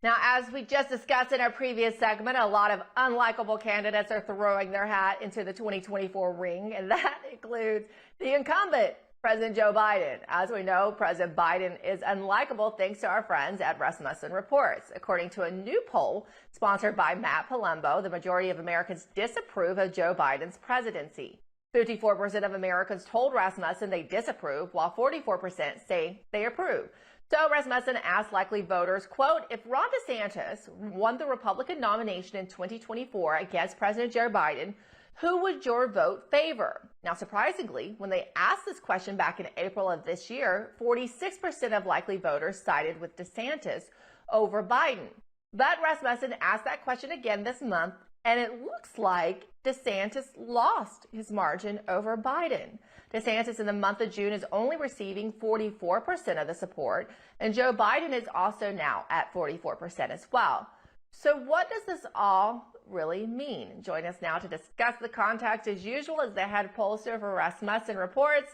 Now, as we just discussed in our previous segment, a lot of unlikable candidates are throwing their hat into the 2024 ring, and that includes the incumbent, President Joe Biden. As we know, President Biden is unlikable thanks to our friends at Rasmussen Reports. According to a new poll sponsored by Matt Palumbo, the majority of Americans disapprove of Joe Biden's presidency. 54% of Americans told Rasmussen they disapprove, while 44% say they approve. So Rasmussen asked likely voters, quote, if Ron DeSantis won the Republican nomination in 2024 against President Joe Biden, who would your vote favor? Now, surprisingly, when they asked this question back in April of this year, 46% of likely voters sided with DeSantis over Biden. But Rasmussen asked that question again this month, and it looks like DeSantis lost his margin over Biden. DeSantis in the month of June is only receiving 44% of the support, and Joe Biden is also now at 44% as well. So what does this all really mean? Join us now to discuss the context as usual as the head pollster for Rasmussen Reports,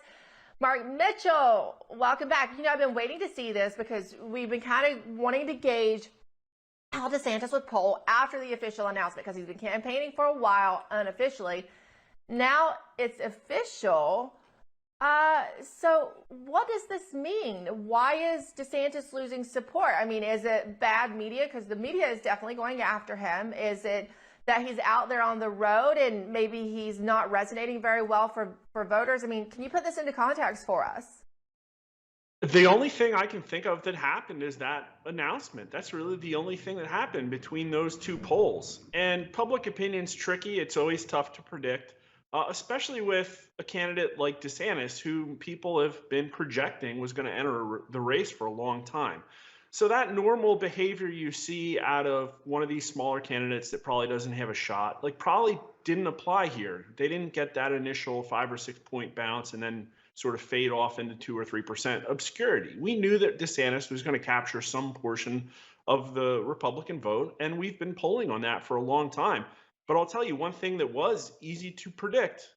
Mark Mitchell. Welcome back. You know, I've been waiting to see this because we've been kind of wanting to gauge how DeSantis would poll after the official announcement because he's been campaigning for a while unofficially. Now it's official. So what does this mean? Why is DeSantis losing support? I mean, is it bad media? Because the media is definitely going after him. Is it that he's out there on the road and maybe he's not resonating very well for voters? I mean, can you put this into context for us? The only thing I can think of that happened is that announcement. That's really the only thing that happened between those two polls. And public opinion's tricky. It's always tough to predict. Especially with a candidate like DeSantis, who people have been projecting was going to enter the race for a long time. So that normal behavior you see out of one of these smaller candidates that probably doesn't have a shot, like probably didn't apply here. They didn't get that initial 5 or 6 point bounce and then sort of fade off into 2 or 3% obscurity. We knew that DeSantis was going to capture some portion of the Republican vote, and we've been polling on that for a long time. But I'll tell you one thing that was easy to predict.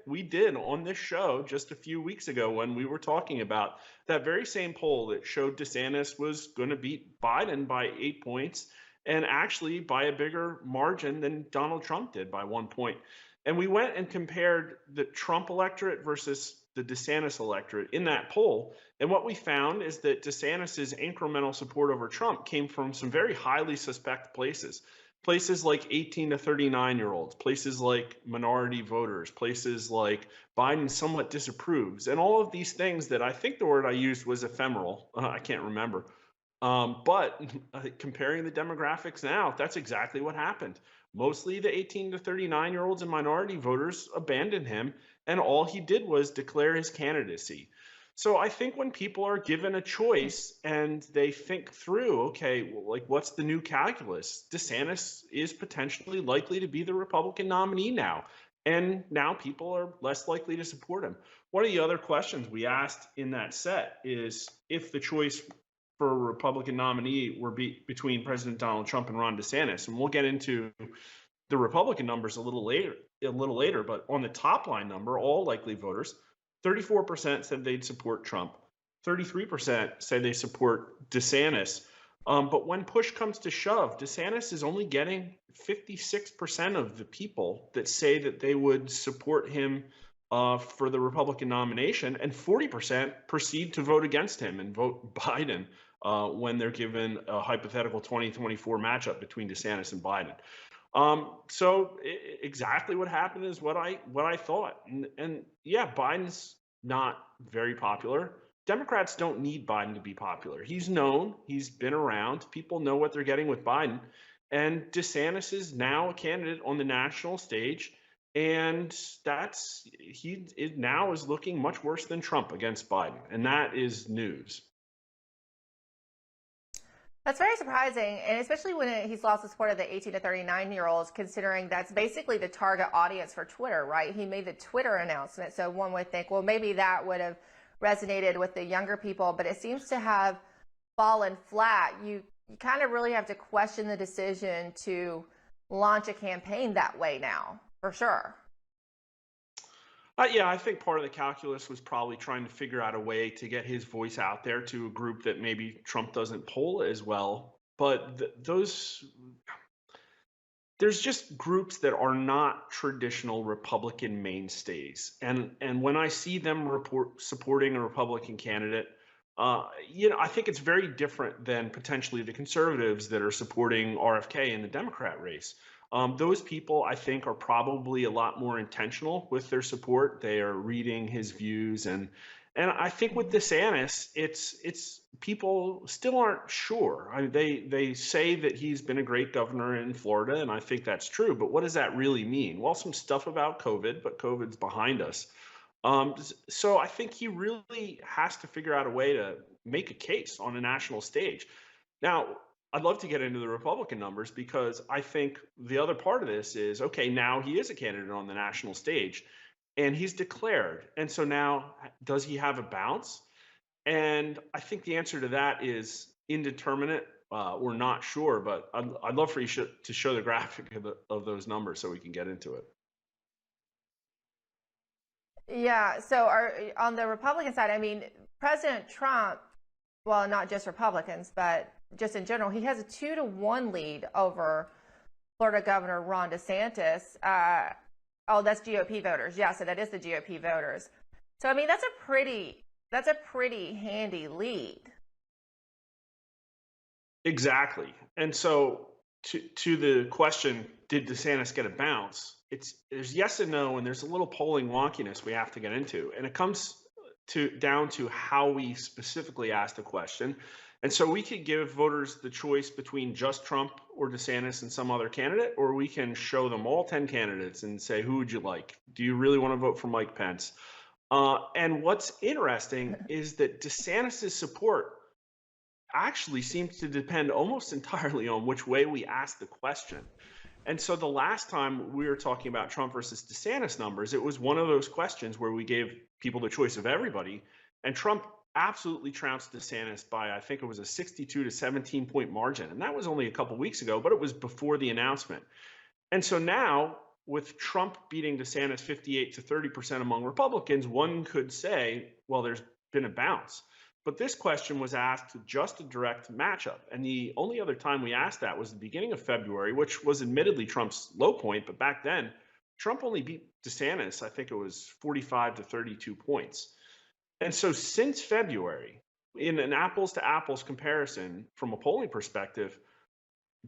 We did on this show just a few weeks ago when we were talking about that very same poll that showed DeSantis was going to beat Biden by 8 points and actually by a bigger margin than Donald Trump did by 1 point. And we went and compared the Trump electorate versus the DeSantis electorate in that poll. And what we found is that DeSantis's incremental support over Trump came from some very highly suspect places. Places like 18 to 39-year-olds, places like minority voters, places like Biden somewhat disapproves, and all of these things that I think the word I used was ephemeral. I can't remember. But comparing the demographics now, that's exactly what happened. Mostly the 18 to 39-year-olds and minority voters abandoned him, and all he did was declare his candidacy. So I think when people are given a choice and they think through, okay, well, like what's the new calculus? DeSantis is potentially likely to be the Republican nominee now. And now people are less likely to support him. One of the other questions we asked in that set is if the choice for a Republican nominee were between President Donald Trump and Ron DeSantis. And we'll get into the Republican numbers a little later, but on the top line number, all likely voters, 34% said they'd support Trump. 33% say they support DeSantis. But when push comes to shove, DeSantis is only getting 56% of the people that say that they would support him for the Republican nomination, and 40% proceed to vote against him and vote Biden when they're given a hypothetical 2024 matchup between DeSantis and Biden. So exactly what happened is what I thought. And yeah, Biden's not very popular. Democrats don't need Biden to be popular. He's known, he's been around, people know what they're getting with Biden. And DeSantis is now a candidate on the national stage. And he now is looking much worse than Trump against Biden. And that is news. That's very surprising, and especially when he's lost the support of the 18 to 39-year-olds, considering that's basically the target audience for Twitter, right? He made the Twitter announcement, so one would think, well, maybe that would have resonated with the younger people, but it seems to have fallen flat. You kind of really have to question the decision to launch a campaign that way now, for sure. Yeah, I think part of the calculus was probably trying to figure out a way to get his voice out there to a group that maybe Trump doesn't poll as well but there's just groups that are not traditional Republican mainstays, and when I see them supporting a Republican candidate, I think it's very different than potentially the conservatives that are supporting RFK in the Democrat race. Those people, I think, are probably a lot more intentional with their support. They are reading his views, and I think with DeSantis, it's people still aren't sure. I mean, they say that he's been a great governor in Florida, and I think that's true. But what does that really mean? Well, some stuff about COVID, but COVID's behind us. So I think he really has to figure out a way to make a case on a national stage. Now, I'd love to get into the Republican numbers because I think the other part of this is, okay, now he is a candidate on the national stage and he's declared. And so now, does he have a bounce? And I think the answer to that is indeterminate. We're not sure, but I'd love for you to show the graphic of those numbers so we can get into it. Yeah. So on the Republican side, I mean, President Trump, well, not just Republicans, but just in general, he has a 2-1 lead over Florida Governor Ron DeSantis. Oh, that's GOP voters. Yeah, so that is the GOP voters. So I mean, that's a pretty handy lead. Exactly. And so to the question, did DeSantis get a bounce? There's yes and no, and there's a little polling wonkiness we have to get into. And it comes down to how we specifically ask the question. And so we could give voters the choice between just Trump or DeSantis and some other candidate, or we can show them all 10 candidates and say, who would you like? Do you really want to vote for Mike Pence? And what's interesting is that DeSantis' support actually seems to depend almost entirely on which way we ask the question. And so the last time we were talking about Trump versus DeSantis numbers, it was one of those questions where we gave people the choice of everybody, and Trump absolutely trounced DeSantis by, I think it was a 62 to 17 point margin. And that was only a couple weeks ago, but it was before the announcement. And so now, with Trump beating DeSantis 58 to 30% among Republicans, one could say, well, there's been a bounce. But this question was asked just a direct matchup. And the only other time we asked that was the beginning of February, which was admittedly Trump's low point. But back then, Trump only beat DeSantis, I think it was 45 to 32 points. And so since February, in an apples to apples comparison from a polling perspective,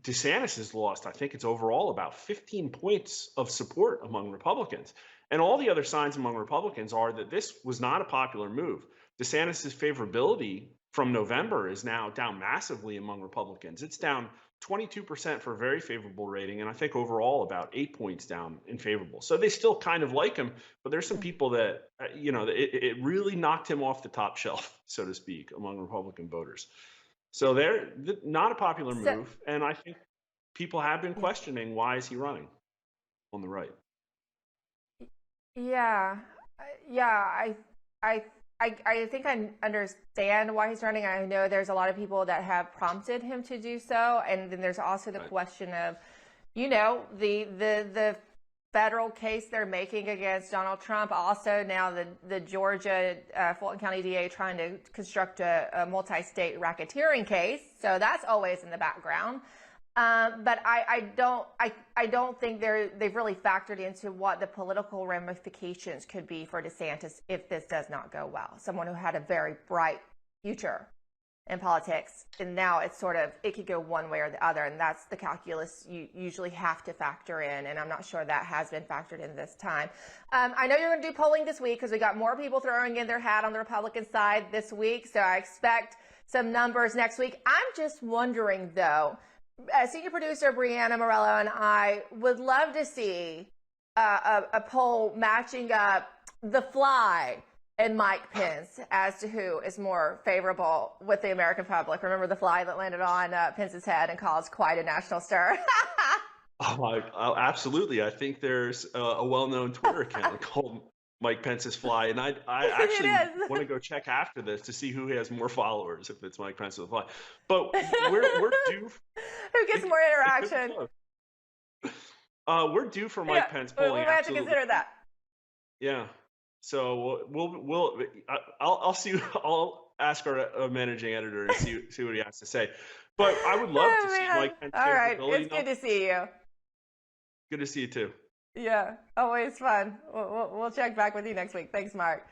DeSantis has lost, I think it's overall about 15 points of support among Republicans. And all the other signs among Republicans are that this was not a popular move. DeSantis' favorability from November is now down massively among Republicans. It's down 22% for very favorable rating, and I think overall about 8 points down in favorable. So they still kind of like him, but there's some people that, it really knocked him off the top shelf, so to speak, among Republican voters. So they're not a popular move, and I think people have been questioning, why is he running on the right? Yeah, yeah. I think I understand why he's running. I know there's a lot of people that have prompted him to do so, and then there's also the question of, the federal case they're making against Donald Trump. Also now the Georgia Fulton County DA trying to construct a multi-state racketeering case. So that's always in the background. But I don't think they've really factored into what the political ramifications could be for DeSantis if this does not go well. Someone who had a very bright future in politics, and now it could go one way or the other, and that's the calculus you usually have to factor in, and I'm not sure that has been factored in this time. I know you're going to do polling this week because we got more people throwing in their hat on the Republican side this week, so I expect some numbers next week. I'm just wondering, though, senior producer Brianna Morello and I would love to see a poll matching up The Fly and Mike Pence as to who is more favorable with the American public. Remember The Fly that landed on Pence's head and caused quite a national stir? Oh, absolutely. I think there's a well-known Twitter account called Mike Pence's Fly, and I actually want to go check after this to see who has more followers, if it's Mike Pence or The Fly. But we're due. Who gets more interaction? We're due for Mike Pence polling. We'll have to consider that. Yeah. So I'll see. I'll ask our managing editor and see what he has to say. But I would love to Oh, see man. Mike Pence All right. favorability. It's good to see you. Good to see you too. Yeah, always fun. We'll check back with you next week. Thanks, Mark.